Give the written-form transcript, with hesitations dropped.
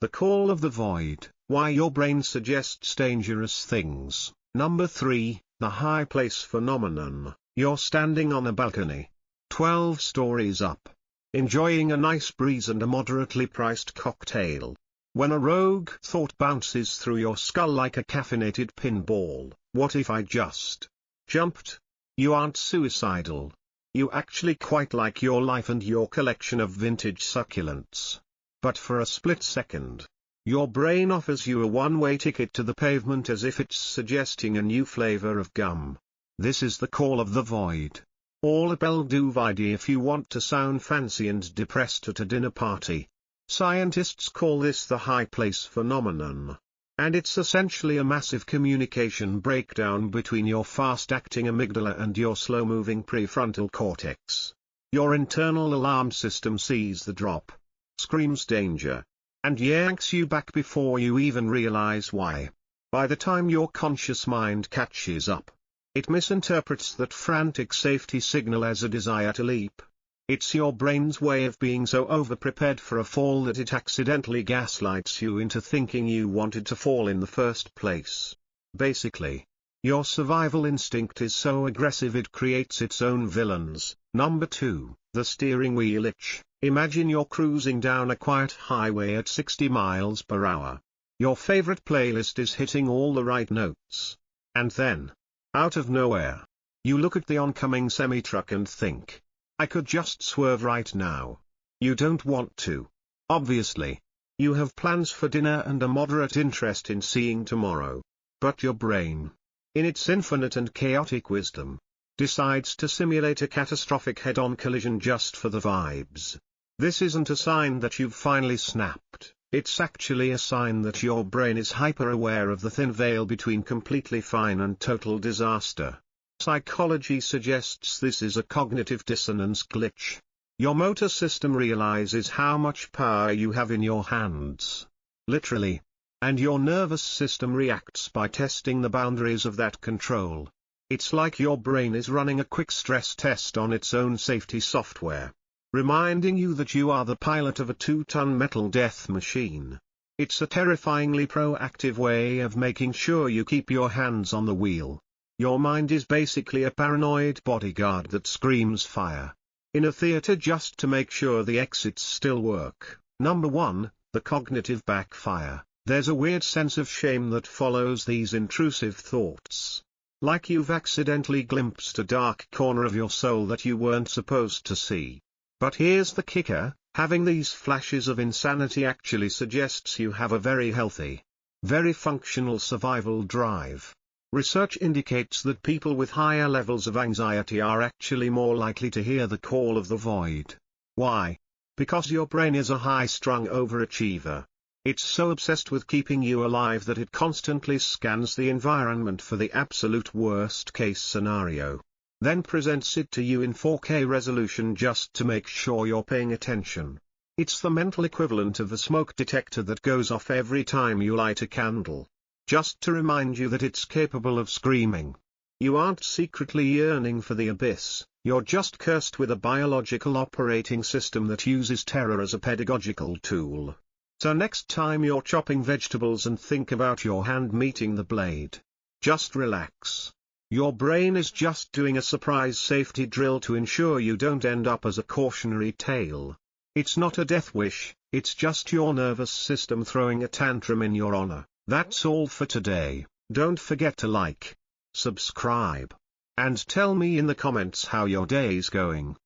The call of the void, why your brain suggests dangerous things. Number 3, the high place phenomenon. You're standing on a balcony, 12 stories up, enjoying a nice breeze and a moderately priced cocktail, when a rogue thought bounces through your skull like a caffeinated pinball. What if I just jumped? You aren't suicidal. You actually quite like your life and your collection of vintage succulents. But for a split second, your brain offers you a one-way ticket to the pavement as if it's suggesting a new flavor of gum. This is the call of the void. All a belle du vide if you want to sound fancy and depressed at a dinner party. Scientists call this the high place phenomenon. And it's essentially a massive communication breakdown between your fast-acting amygdala and your slow-moving prefrontal cortex. Your internal alarm system sees the drop, screams danger, and yanks you back before you even realize why. By the time your conscious mind catches up, it misinterprets that frantic safety signal as a desire to leap. It's your brain's way of being so over-prepared for a fall that it accidentally gaslights you into thinking you wanted to fall in the first place. Basically, your survival instinct is so aggressive it creates its own villains. Number 2, the steering wheel itch. Imagine you're cruising down a quiet highway at 60 miles per hour. Your favorite playlist is hitting all the right notes. And then, out of nowhere, you look at the oncoming semi-truck and think, I could just swerve right now. You don't want to. Obviously. You have plans for dinner and a moderate interest in seeing tomorrow. But your brain, in its infinite and chaotic wisdom, decides to simulate a catastrophic head-on collision just for the vibes. This isn't a sign that you've finally snapped. It's actually a sign that your brain is hyper-aware of the thin veil between completely fine and total disaster. Psychology suggests this is a cognitive dissonance glitch. Your motor system realizes how much power you have in your hands, literally, and your nervous system reacts by testing the boundaries of that control. It's like your brain is running a quick stress test on its own safety software, reminding you that you are the pilot of a 2-ton metal death machine. It's a terrifyingly proactive way of making sure you keep your hands on the wheel. Your mind is basically a paranoid bodyguard that screams fire in a theater just to make sure the exits still work. Number 1, the cognitive backfire. There's a weird sense of shame that follows these intrusive thoughts. Like you've accidentally glimpsed a dark corner of your soul that you weren't supposed to see. But here's the kicker, having these flashes of insanity actually suggests you have a very healthy, very functional survival drive. Research indicates that people with higher levels of anxiety are actually more likely to hear the call of the void. Why? Because your brain is a high-strung overachiever. It's so obsessed with keeping you alive that it constantly scans the environment for the absolute worst-case scenario, then presents it to you in 4K resolution just to make sure you're paying attention. It's the mental equivalent of a smoke detector that goes off every time you light a candle, just to remind you that it's capable of screaming. You aren't secretly yearning for the abyss, you're just cursed with a biological operating system that uses terror as a pedagogical tool. So next time you're chopping vegetables and think about your hand meeting the blade, just relax. Your brain is just doing a surprise safety drill to ensure you don't end up as a cautionary tale. It's not a death wish, it's just your nervous system throwing a tantrum in your honor. That's all for today. Don't forget to like, subscribe, and tell me in the comments how your day's going.